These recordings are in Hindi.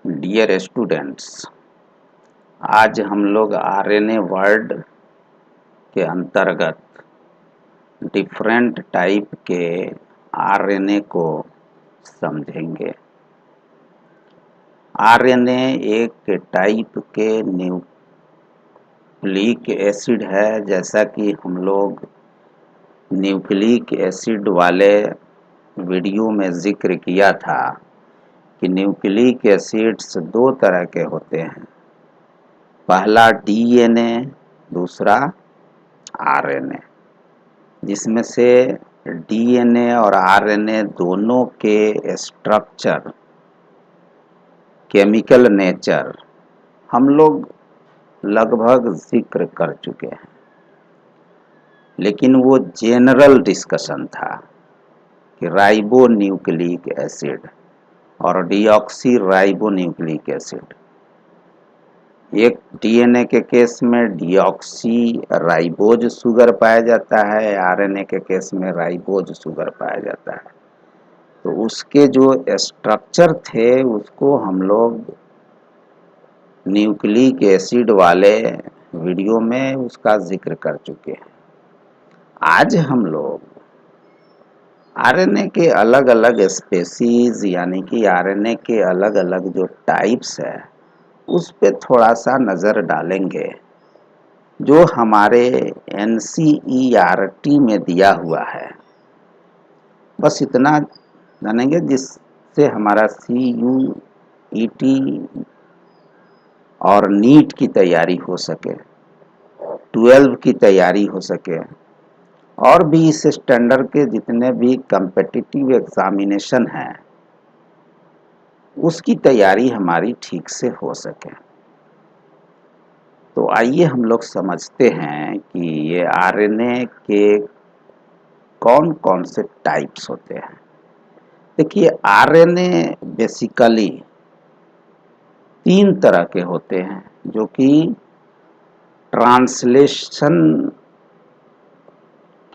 डियर स्टूडेंट्स, आज हम लोग आरएनए वर्ड के अंतर्गत डिफरेंट टाइप के आरएनए को समझेंगे। आरएनए एक टाइप के न्यूक्लिक एसिड है। जैसा कि हम लोग न्यूक्लिक एसिड वाले वीडियो में जिक्र किया था कि न्यूक्लिक एसिड्स दो तरह के होते हैं, पहला डीएनए, दूसरा आरएनए, जिसमें से डीएनए और आरएनए दोनों के स्ट्रक्चर, केमिकल नेचर हम लोग लगभग जिक्र कर चुके हैं, लेकिन वो जनरल डिस्कशन था कि राइबो न्यूक्लिक एसिड और डीऑक्सी राइबो न्यूक्लिक एसिड। एक डीएनए के केस में डीऑक्सी राइबोज शुगर पाया जाता है, आरएनए के केस में राइबोज शुगर पाया जाता है। तो उसके जो स्ट्रक्चर थे उसको हम लोग न्यूक्लिक एसिड वाले वीडियो में उसका जिक्र कर चुके हैं। आज हम लोग आरएनए के अलग अलग स्पेसीज यानी कि आरएनए के अलग अलग जो टाइप्स है उस पे थोड़ा सा नज़र डालेंगे, जो हमारे एनसीईआरटी में दिया हुआ है। बस इतना जानेंगे जिससे हमारा सीयूईटी और नीट की तैयारी हो सके, 12 की तैयारी हो सके, और भी इस स्टैंडर्ड के जितने भी कम्पिटिटिव एग्जामिनेशन हैं उसकी तैयारी हमारी ठीक से हो सके। तो आइए हम लोग समझते हैं कि ये आरएनए के कौन कौन से टाइप्स होते हैं। देखिए, आरएनए बेसिकली 3 तरह के होते हैं, जो कि ट्रांसलेशन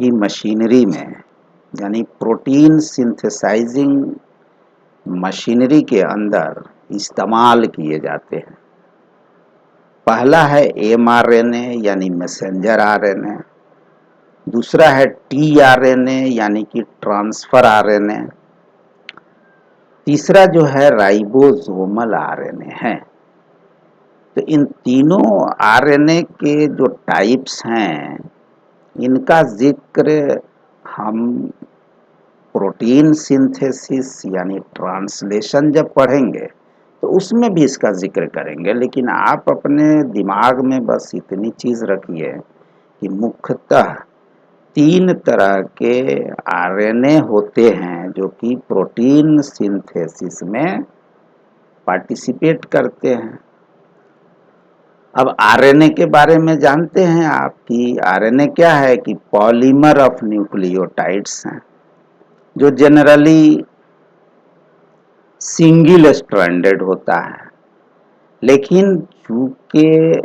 की मशीनरी में यानी प्रोटीन सिंथेसाइजिंग मशीनरी के अंदर इस्तेमाल किए जाते हैं। पहला है एमआरएनए यानी मैसेंजर आरएनए, दूसरा है टीआरएनए यानी कि ट्रांसफर आरएनए, तीसरा जो है राइबोसोमल आरएनए है। तो इन तीनों आरएनए के जो टाइप्स हैं इनका जिक्र हम प्रोटीन सिंथेसिस यानी ट्रांसलेशन जब पढ़ेंगे तो उसमें भी इसका जिक्र करेंगे, लेकिन आप अपने दिमाग में बस इतनी चीज़ रखिए कि मुख्यतः 3 तरह के आरएनए होते हैं जो कि प्रोटीन सिंथेसिस में पार्टिसिपेट करते हैं। अब आरएनए के बारे में जानते हैं आप कि आरएनए क्या है कि पॉलीमर ऑफ न्यूक्लियोटाइड्स हैं, जो जनरली सिंगल स्ट्रैंडेड होता है। लेकिन चूंकि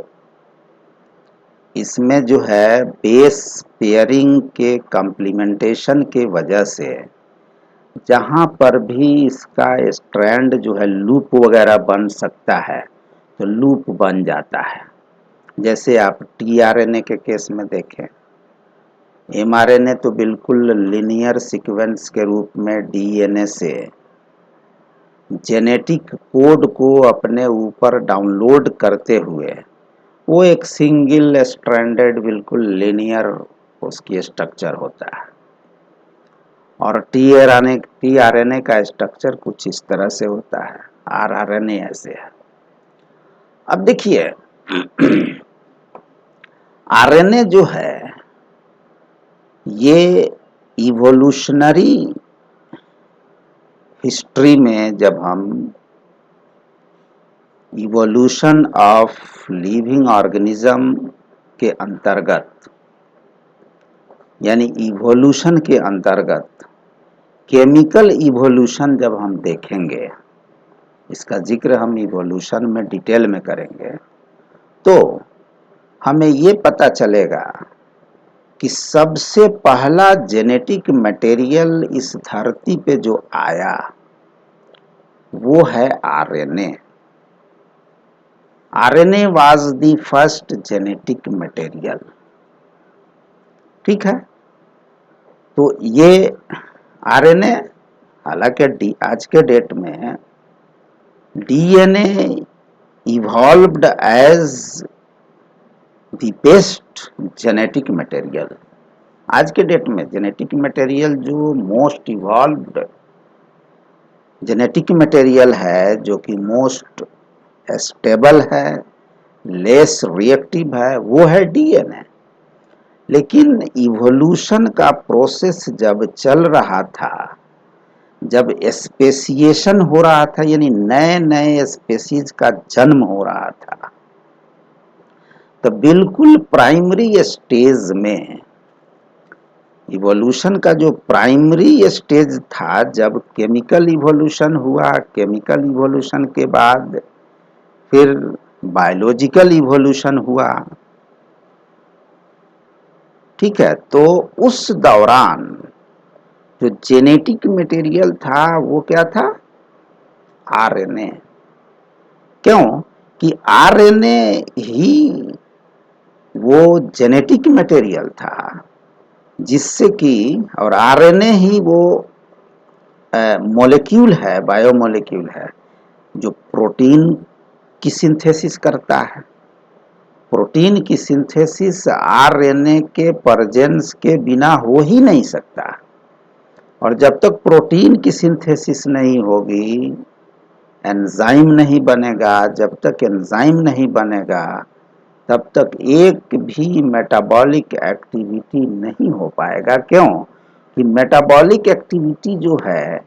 इसमें जो है बेस पेयरिंग के कॉम्प्लीमेंटेशन के वजह से जहाँ पर भी इसका स्ट्रैंड जो है लूप वगैरह बन सकता है तो लूप बन जाता है। जैसे आप टीआरएनए के केस में देखें, एमआरएनए तो बिल्कुल लिनियर सीक्वेंस के रूप में डीएनए से जेनेटिक कोड को अपने ऊपर डाउनलोड करते हुए वो एक सिंगल स्ट्रैंडेड बिल्कुल लिनियर उसकी स्ट्रक्चर होता है, और टीआरएनए का स्ट्रक्चर कुछ इस तरह से होता है, आरआरएनए ऐसे है। अब देखिए, आरएनए जो है ये इवोल्यूशनरी हिस्ट्री में जब हम इवोल्यूशन ऑफ लिविंग ऑर्गेनिज्म के अंतर्गत यानी इवोल्यूशन के अंतर्गत केमिकल इवोल्यूशन जब हम देखेंगे, इसका जिक्र हम इवोल्यूशन में डिटेल में करेंगे, तो हमें ये पता चलेगा कि सबसे पहला जेनेटिक मटेरियल इस धरती पे जो आया वो है RNA. RNA was the first genetic material. ठीक है, तो ये आरएनए, हालांकि आज के डेट में DNA evolved as the best genetic material. आज के डेट में जेनेटिक मटेरियल जो मोस्ट इवॉल्व्ड जेनेटिक मटेरियल है, जो कि मोस्ट स्टेबल है, लेस रिएक्टिव है, वो है डीएनए। लेकिन इवोल्यूशन का प्रोसेस जब चल रहा था, जब स्पेसिएशन हो रहा था, यानी नए नए स्पेसीज का जन्म हो रहा था, तो बिल्कुल प्राइमरी स्टेज में इवोल्यूशन का जो प्राइमरी स्टेज था, जब केमिकल इवोल्यूशन हुआ, केमिकल इवोल्यूशन के बाद फिर बायोलॉजिकल इवोल्यूशन हुआ। ठीक है, तो उस दौरान जो जेनेटिक मटेरियल था वो क्या था? आरएनए। क्यों कि आरएनए ही वो जेनेटिक मटेरियल था जिससे कि, और आरएनए ही वो मॉलिक्यूल है, बायोमॉलिक्यूल है, जो प्रोटीन की सिंथेसिस करता है। प्रोटीन की सिंथेसिस आरएनए के प्रेजेंस के बिना हो ही नहीं सकता, और जब तक प्रोटीन की सिंथेसिस नहीं होगी, एंजाइम नहीं बनेगा। जब तक एंजाइम नहीं बनेगा, तब तक एक भी मेटाबॉलिक एक्टिविटी नहीं हो पाएगा। क्यों कि मेटाबॉलिक एक्टिविटी जो है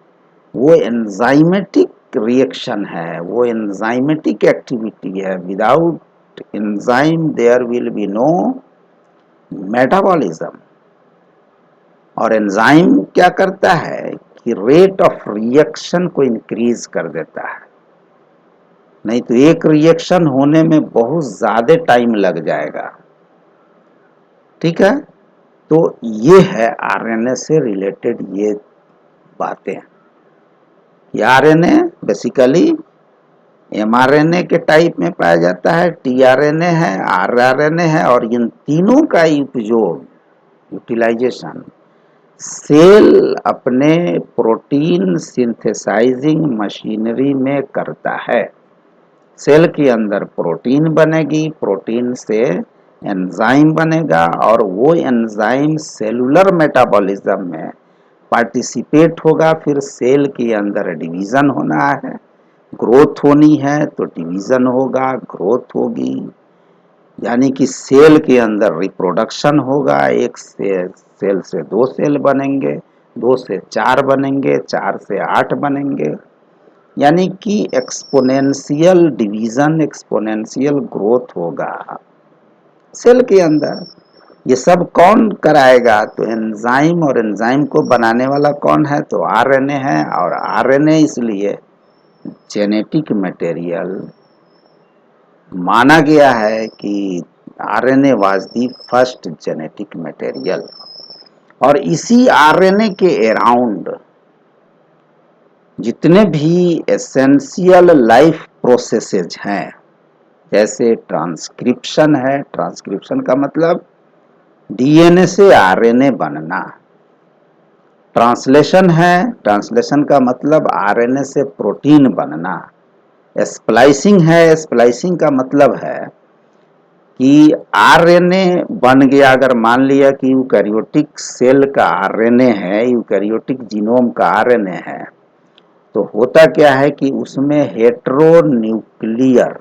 वो एंजाइमेटिक रिएक्शन है, वो एंजाइमेटिक एक्टिविटी है। Without enzyme there will be no metabolism. और एंजाइम क्या करता है कि रेट ऑफ रिएक्शन को इंक्रीज कर देता है, नहीं तो एक रिएक्शन होने में बहुत ज्यादा टाइम लग जाएगा। ठीक है, तो ये है आरएनए से रिलेटेड ये बातें। आरएनए बेसिकली एमआरएनए के टाइप में पाया जाता है, टीआरएनए है, आरआरएनए है, और इन तीनों का उपयोग, यूटिलाइजेशन, सेल अपने प्रोटीन सिंथेसाइजिंग मशीनरी में करता है। सेल के अंदर प्रोटीन बनेगी, प्रोटीन से एंजाइम बनेगा, और वो एंजाइम सेलुलर मेटाबॉलिज्म में पार्टिसिपेट होगा। फिर सेल के अंदर डिवीजन होना है, ग्रोथ होनी है तो डिवीजन होगा, ग्रोथ होगी, यानी कि सेल के अंदर रिप्रोडक्शन होगा। एक से सेल से दो सेल बनेंगे, दो से चार बनेंगे, चार से आठ बनेंगे, यानी कि एक्सपोनेंशियल डिवीजन, एक्सपोनेंशियल ग्रोथ होगा सेल के अंदर। ये सब कौन कराएगा? तो एंजाइम, और एंजाइम को बनाने वाला कौन है? तो आरएनए है। और आरएनए इसलिए जेनेटिक मटेरियल माना गया है कि RNA was the first genetic material. और इसी आरएनए के अराउंड जितने भी एसेंशियल लाइफ प्रोसेसेज हैं, जैसे ट्रांसक्रिप्शन है, ट्रांसक्रिप्शन का मतलब डीएनए से आरएनए बनना। ट्रांसलेशन है, ट्रांसलेशन का मतलब आरएनए से प्रोटीन बनना। स्प्लाइसिंग है, स्प्लाइसिंग का मतलब है कि आरएनए बन गया। अगर मान लिया कि यूकैरियोटिक सेल का आरएनए है, यूकैरियोटिक जीनोम का आरएनए है, तो होता क्या है कि उसमें हेटेरोन्यूक्लियर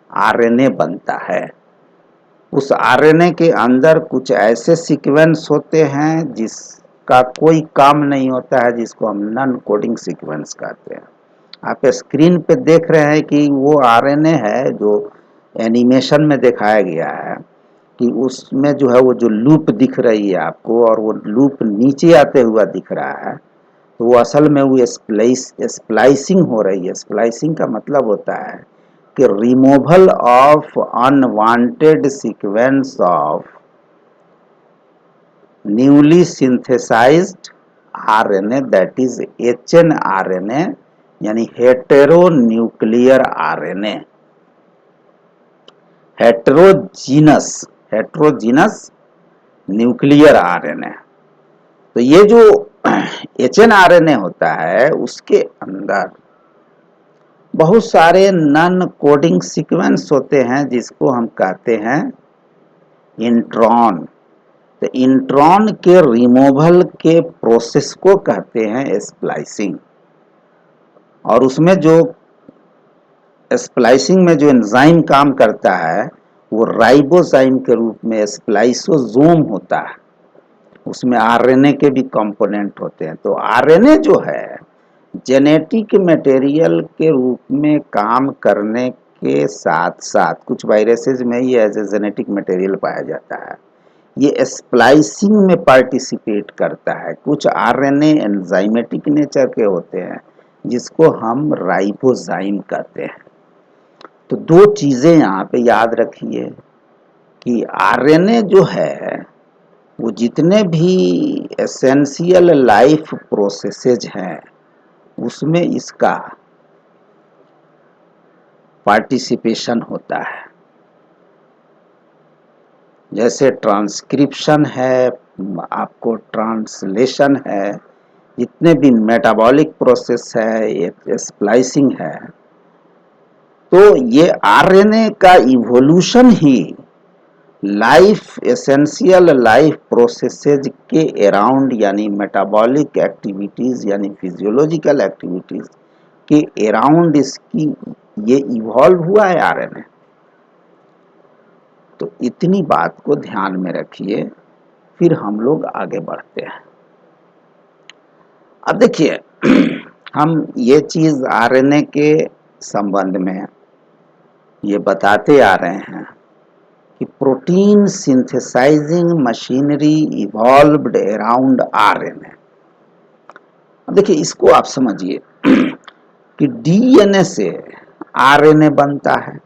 आरएनए बनता है। उस आरएनए के अंदर कुछ ऐसे सीक्वेंस होते हैं जिसका कोई काम नहीं होता है, जिसको हम नॉन कोडिंग सीक्वेंस कहते हैं। आप स्क्रीन पे देख रहे हैं कि वो आरएनए है जो एनिमेशन में दिखाया गया है, कि उसमें जो है वो जो लूप दिख रही है आपको, और वो लूप नीचे आते हुआ दिख रहा है, तो वो असल में वो स्प्लाइसिंग हो रही है। स्प्लाइसिंग का मतलब होता है कि removal of unwanted sequence of newly synthesised RNA, that is hnRNA, यानी heteronuclear RNA. Heterogeneous nuclear RNA. तो ये जो एचएनआरएनए होता है उसके अंदर बहुत सारे नॉन कोडिंग सीक्वेंस होते हैं जिसको हम कहते हैं इंट्रॉन। तो इंट्रॉन के रिमूवल के प्रोसेस को कहते हैं स्प्लाइसिंग। और उसमें जो स्प्लाइसिंग में जो एंजाइम काम करता है वो राइबोजाइम के रूप में स्प्लाइसोसोम होता है। उसमें आरएनए के भी कंपोनेंट होते हैं। तो आरएनए जो है जेनेटिक मटेरियल के रूप में काम करने के साथ साथ कुछ वायरसेस में ही एज ए जेनेटिक मटेरियल पाया जाता है। ये स्प्लाइसिंग में पार्टिसिपेट करता है। कुछ आरएनए एंजाइमेटिक नेचर के होते हैं जिसको हम राइबोजाइम कहते हैं। तो दो चीजें यहाँ पे याद रखिए कि आरएनए जो है वो जितने भी एसेंशियल लाइफ प्रोसेसेज हैं उसमें इसका पार्टिसिपेशन होता है। जैसे ट्रांसक्रिप्शन है, आपको ट्रांसलेशन है, जितने भी मेटाबॉलिक प्रोसेस है, स्प्लाइसिंग है। तो ये आरएनए का इवोल्यूशन ही लाइफ एसेंशियल लाइफ प्रोसेसेज के अराउंड यानी मेटाबॉलिक एक्टिविटीज यानी फिजियोलॉजिकल एक्टिविटीज के अराउंड इसकी ये इवॉल्व हुआ है आरएनए। तो इतनी बात को ध्यान में रखिए, फिर हम लोग आगे बढ़ते हैं। अब देखिए हम ये चीज आरएनए के संबंध में ये बताते आ रहे हैं कि protein synthesising machinery evolved around RNA. अब देखिए इसको आप समझिए कि डीएनए से आरएनए बनता है।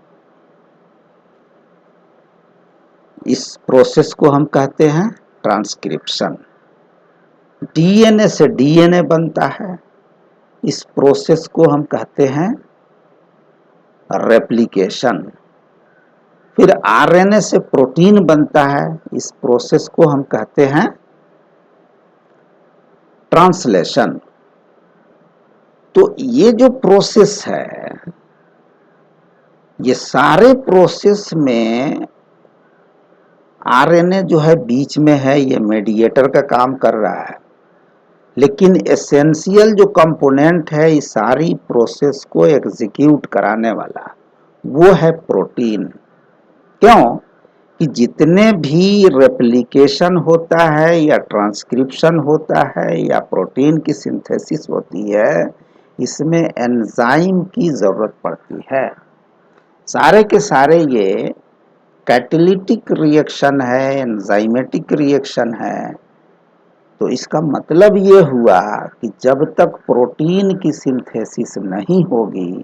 इस प्रोसेस को हम कहते हैं ट्रांसक्रिप्शन। डीएनए से डीएनए बनता है। इस प्रोसेस को हम कहते हैं रेप्लिकेशन। फिर आरएनए से प्रोटीन बनता है। इस प्रोसेस को हम कहते हैं ट्रांसलेशन। तो ये जो प्रोसेस है ये सारे प्रोसेस में आरएनए जो है बीच में है, ये मीडिएटर का काम कर रहा है। लेकिन एसेंशियल जो कंपोनेंट है इस सारी प्रोसेस को एग्जीक्यूट कराने वाला वो है प्रोटीन। क्यों कि जितने भी रेप्लिकेशन होता है या ट्रांसक्रिप्शन होता है या प्रोटीन की सिंथेसिस होती है इसमें एंजाइम की जरूरत पड़ती है। सारे के सारे ये कैटालिटिक रिएक्शन है, एंजाइमेटिक रिएक्शन है। तो इसका मतलब ये हुआ कि जब तक प्रोटीन की सिंथेसिस नहीं होगी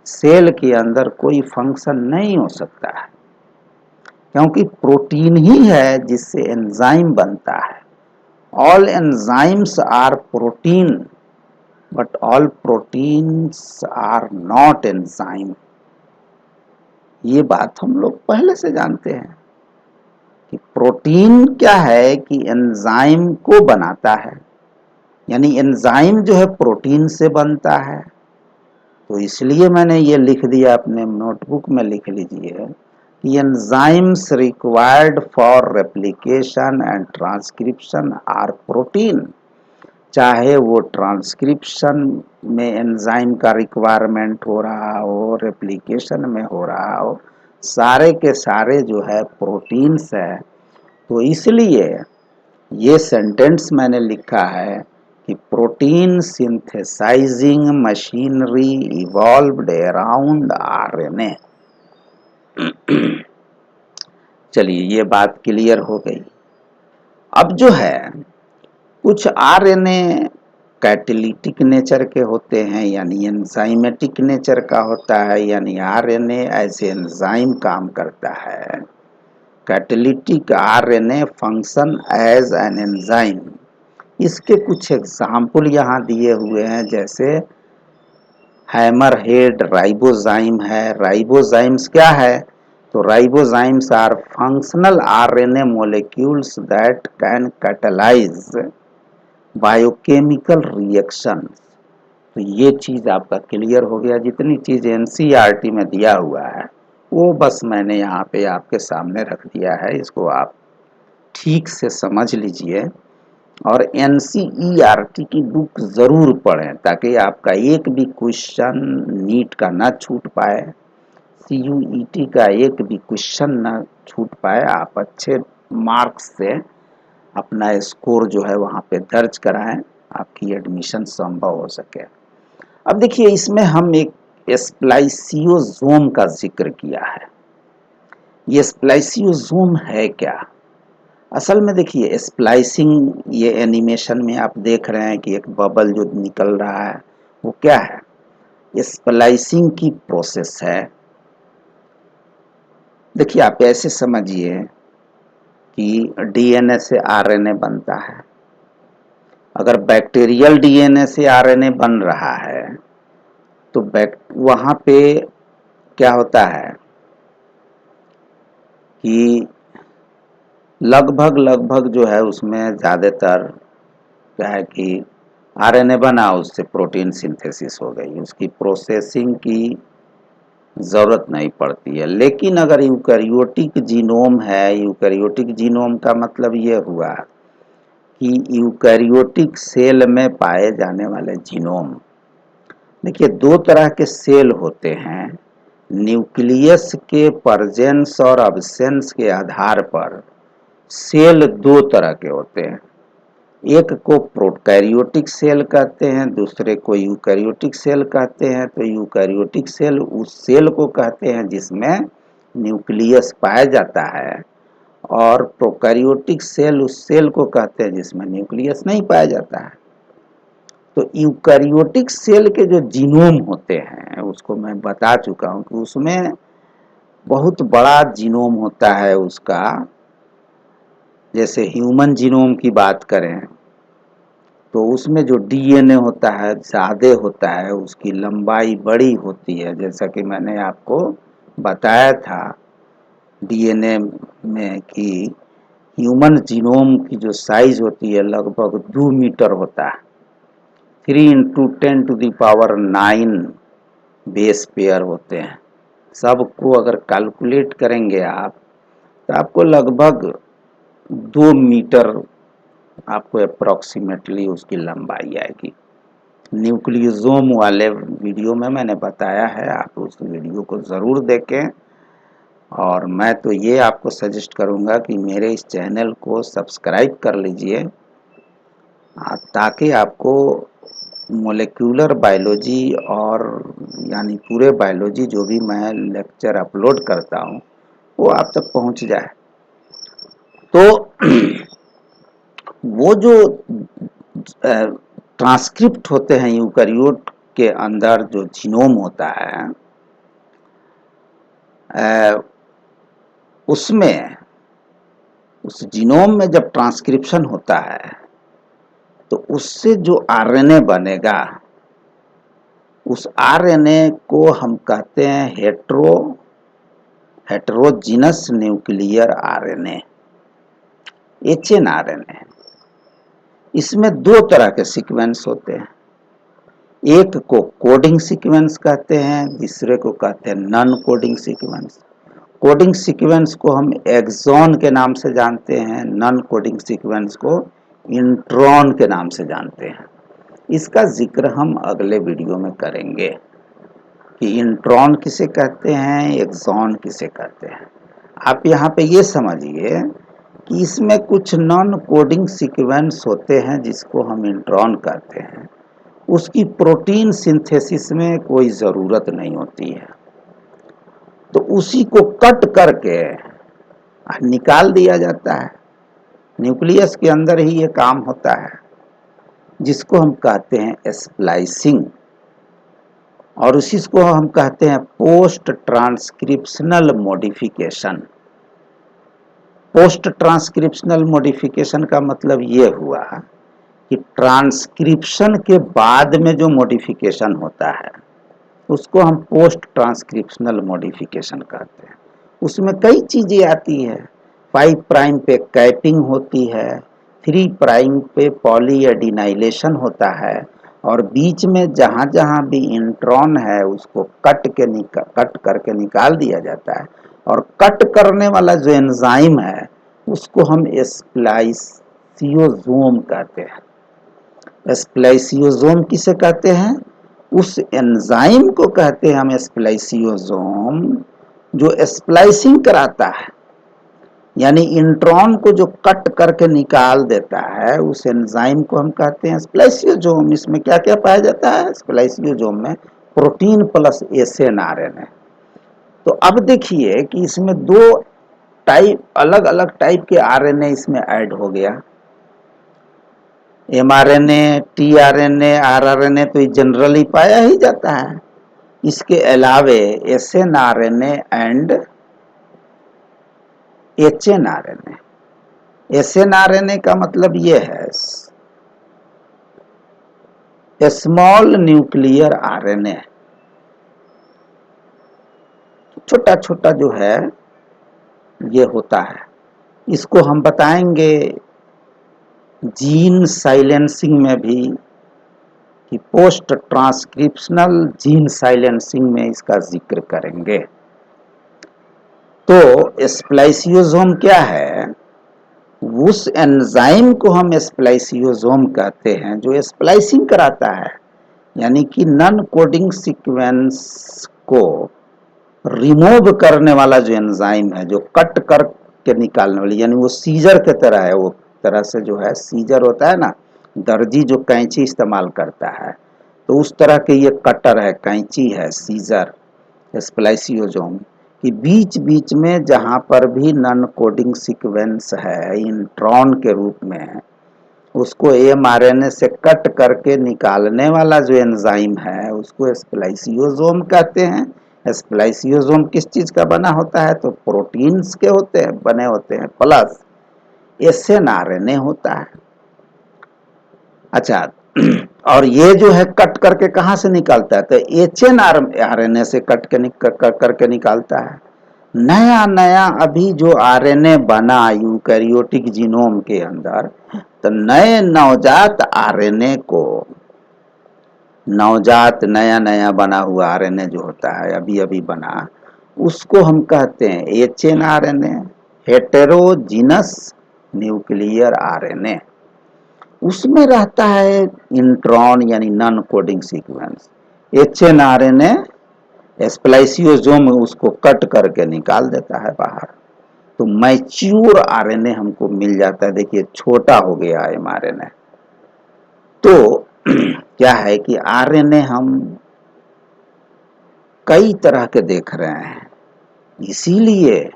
सेल के अंदर कोई फंक्शन नहीं हो सकता है। क्योंकि प्रोटीन ही है जिससे एंजाइम बनता है। All enzymes are protein but all proteins are not enzyme. ये बात हम लोग पहले से जानते हैं कि प्रोटीन क्या है कि एंजाइम को बनाता है, यानी एंजाइम जो है प्रोटीन से बनता है। तो इसलिए मैंने ये लिख दिया, अपने नोटबुक में लिख लीजिए कि enzymes required for replication and transcription are protein. चाहे वो ट्रांसक्रिप्शन में एंजाइम का रिक्वायरमेंट हो रहा हो, रेप्लिकेशन में हो रहा हो, सारे के सारे जो है प्रोटीन्स है। तो इसलिए ये सेंटेंस मैंने लिखा है कि protein synthesising machinery evolved around RNA. चलिए ये बात क्लियर हो गई। अब जो है कुछ आरएनए कैटालिटिक नेचर के होते हैं यानी एंजाइमेटिक नेचर का होता है, यानी आरएनए ऐसे एंजाइम काम करता है। Catalytic RNA function as an enzyme. इसके कुछ एग्जाम्पल यहाँ दिए हुए हैं, जैसे हैमर हेड राइबोजाइम है। राइबोजाइम्स क्या है तो ribozymes are functional RNA molecules that can catalyse biochemical reaction. तो ये चीज आपका क्लियर हो गया। जितनी चीज एनसीईआरटी में दिया हुआ है वो बस मैंने यहाँ पे आपके सामने रख दिया है, इसको आप ठीक से समझ लीजिए और एनसीईआरटी की बुक जरूर पढ़ें ताकि आपका एक भी क्वेश्चन नीट का ना छूट पाए, सीयूईटी का एक भी क्वेश्चन ना छूट पाए, आप अच्छे मार्क्स से अपना स्कोर जो है वहाँ पे दर्ज कराएं, आपकी एडमिशन संभव हो सके। अब देखिए इसमें हम एक स्प्लाइसियोसोम का जिक्र किया है। ये स्प्लाइसियोसोम है क्या? असल में देखिए स्प्लाइसिंग, ये एनिमेशन में आप देख रहे हैं कि एक बबल जो निकल रहा है वो क्या है? स्प्लाइसिंग की प्रोसेस है। देखिए आप ऐसे समझिए कि डीएनए से आरएनए बनता है। अगर बैक्टीरियल डीएनए से आरएनए बन रहा है तो वहाँ पे क्या होता है कि लगभग जो है उसमें ज़्यादातर क्या है कि आरएनए बना, उससे प्रोटीन सिंथेसिस हो गई, उसकी प्रोसेसिंग की ज़रूरत नहीं पड़ती है। लेकिन अगर यूकैरियोटिक जीनोम है, यूकैरियोटिक जीनोम का मतलब ये हुआ कि यूकैरियोटिक सेल में पाए जाने वाले जीनोम। देखिए दो तरह के सेल होते हैं, न्यूक्लियस के प्रेजेंस और अब्सेंस के आधार पर सेल दो तरह के होते हैं। एक को प्रोकैरियोटिक सेल कहते हैं, दूसरे को यूकैरियोटिक सेल कहते हैं। तो यूकैरियोटिक सेल उस सेल को कहते हैं जिसमें न्यूक्लियस पाया जाता है, और प्रोकैरियोटिक सेल उस सेल को कहते हैं जिसमें न्यूक्लियस नहीं पाया जाता है। तो यूकैरियोटिक सेल के जो जीनोम होते हैं उसको मैं बता चुका हूँ कि उसमें बहुत बड़ा जीनोम होता है उसका। जैसे ह्यूमन जीनोम की बात करें तो उसमें जो डीएनए होता है ज़्यादा होता है, उसकी लंबाई बड़ी होती है। जैसा कि मैंने आपको बताया था डीएनए में कि ह्यूमन जीनोम की जो साइज होती है लगभग 2 मीटर होता है। 3 × 10⁹ बेस पेयर होते हैं। सबको अगर कैलकुलेट करेंगे आप तो आपको लगभग 2 मीटर आपको अप्रॉक्सीमेटली उसकी लंबाई आएगी। न्यूक्लियोसोम वाले वीडियो में मैंने बताया है, आप उस वीडियो को ज़रूर देखें। और मैं तो ये आपको सजेस्ट करूँगा कि मेरे इस चैनल को सब्सक्राइब कर लीजिए ताकि आपको मोलेक्युलर बायोलॉजी और यानी पूरे बायोलॉजी जो भी मैं लेक्चर अपलोड करता हूँ वो आप तक पहुँच जाए। तो वो जो ट्रांसक्रिप्ट होते हैं यूकैरियोट के अंदर जो जीनोम होता है उसमें उस जीनोम में जब ट्रांसक्रिप्शन होता है तो उससे जो आरएनए बनेगा उस आरएनए को हम कहते हैं हेटेरोजीनस न्यूक्लियर आरएनए, एचएनआरएनए। इसमें दो तरह के सीक्वेंस होते हैं, एक को कोडिंग सीक्वेंस कहते हैं, दूसरे को कहते हैं non coding sequence. Coding sequence को हम एक्सॉन के नाम से जानते हैं, नॉन कोडिंग सीक्वेंस को इंट्रॉन के नाम से जानते हैं। इसका जिक्र हम अगले वीडियो में करेंगे कि इंट्रॉन किसे कहते हैं, एक्सॉन किसे कहते हैं। आप यहाँ पे ये समझिए कि इसमें कुछ नॉन कोडिंग सीक्वेंस होते हैं जिसको हम इंट्रॉन कहते हैं, उसकी प्रोटीन सिंथेसिस में कोई ज़रूरत नहीं होती है, तो उसी को कट करके निकाल दिया जाता है। न्यूक्लियस के अंदर ही ये काम होता है जिसको हम कहते हैं स्प्लाइसिंग, और उसी को हम कहते हैं post transcriptional modification. Post transcriptional modification का मतलब ये हुआ कि ट्रांसक्रिप्शन के बाद में जो मॉडिफिकेशन होता है उसको हम पोस्ट ट्रांसक्रिप्शनल मॉडिफिकेशन कहते हैं। उसमें कई चीज़ें आती है। 5 प्राइम पे कैपिंग होती है, 3 प्राइम पे पॉलीएडिनाइलेशन होता है, और बीच में जहाँ जहाँ भी इंट्रॉन है उसको कट करके निकाल दिया जाता है। और कट करने वाला जो एंजाइम है उसको हम स्प्लाइसियोसोम कहते हैं। स्प्लाइसियोसोम किसे कहते हैं? उस एंजाइम को कहते हैं हम स्प्लाइसियोसोम, जो स्प्लाइसिंग कराता है, यानी इंट्रॉन को जो कट करके निकाल देता है, उस एंजाइम को हम कहते हैं स्प्लाइसियोसोम। इसमें क्या क्या पाया जाता है स्प्लाइसियोसोम में? Protein plus snRNA. तो अब देखिए कि इसमें दो टाइप, अलग अलग टाइप के आरएनए इसमें ऐड हो गया। एमआरएनए, टीआरएनए, आरआरएनए तो जनरली पाया ही जाता है। इसके अलावे एसएनआरएनए एंड एचएनआरएनए। एसएनआरएनए का मतलब ये है स्मॉल न्यूक्लियर आरएनए, छोटा छोटा जो है ये होता है। इसको हम बताएंगे जीन साइलेंसिंग में भी, कि पोस्ट ट्रांसक्रिप्शनल जीन साइलेंसिंग में इसका जिक्र करेंगे। तो स्प्लाइसियोसोम क्या है? उस एंजाइम को हम स्प्लाइसियोसोम कहते हैं जो स्प्लाइसिंग कराता है, यानी कि नॉन कोडिंग सीक्वेंस को रिमूव करने वाला जो एंजाइम है, जो कट कर के निकालने वाली, यानी वो सीजर के तरह है। वो तरह से जो है सीजर होता है ना, दर्जी जो कैंची इस्तेमाल करता है, तो उस तरह के ये कटर है, कैंची है, सीजर स्प्लाइसियोसोम, कि बीच बीच में जहाँ पर भी नॉन कोडिंग सीक्वेंस है इंट्रॉन के रूप में, उसको एमआरएनए से कट करके निकालने वाला जो एंजाइम है उसको स्प्लाइसियोसोम कहते हैं। स्प्लाइसियोसोम किस चीज का बना होता है? तो प्रोटीन्स के होते हैं, बने होते हैं, प्लस एसएनआरएनए होता है। अच्छा, और ये जो है कट करके कहाँ से निकालता है? तो एचएनआरएनए से कट करके निकालता है। नया नया अभी जो आरएनए बना यूकैरियोटिक जीनोम के अंदर, तो नए नवजात आरएनए को, नवजात नया नया बना हुआ आरएनए जो होता है अभी अभी बना, उसको हम कहते हैं एचएनआरएनए, हेटेरोजीनस न्यूक्लियर आरएनए। उसमें रहता है इंट्रॉन यानी non coding sequence. HnRNA spliceosome उसको कट करके निकाल देता है बाहर, तो मैच्योर आरएनए हमको मिल जाता है। देखिए छोटा हो गया एमआरएनए। तो क्या है कि आरएनए हम कई तरह के देख रहे हैं, इसीलिए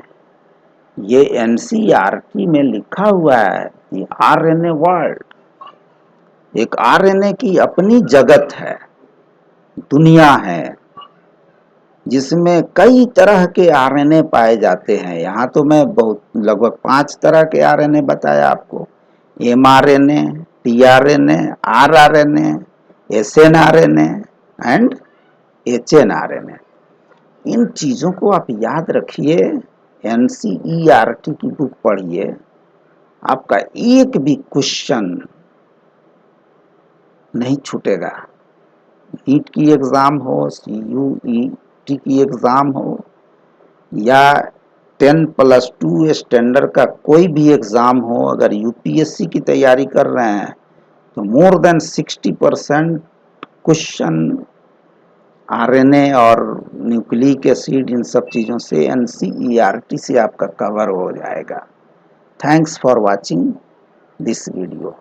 ये एनसीईआरटी में लिखा हुआ है कि आरएनए वर्ल्ड, एक आरएनए की अपनी जगत है, दुनिया है, जिसमें कई तरह के आरएनए पाए जाते हैं। यहाँ तो मैं बहुत लगभग 5 तरह के आरएनए बताया आपको। MRNA, tRNA, rRNA, snRNA and hnRNA. इन चीज़ों को आप याद रखिए, एनसीईआरटी की बुक पढ़िए, आपका एक भी क्वेश्चन नहीं छूटेगा। नीट की एग्ज़ाम हो, सीयूईटी की एग्ज़ाम हो, या 10+2 स्टैंडर्ड का कोई भी एग्ज़ाम हो, अगर यूपीएससी की तैयारी कर रहे हैं तो मोर देन 60% क्वेश्चन आरएनए और न्यूक्लिक एसिड, इन सब चीज़ों से एनसीईआरटी से आपका कवर हो जाएगा। Thanks for watching this video.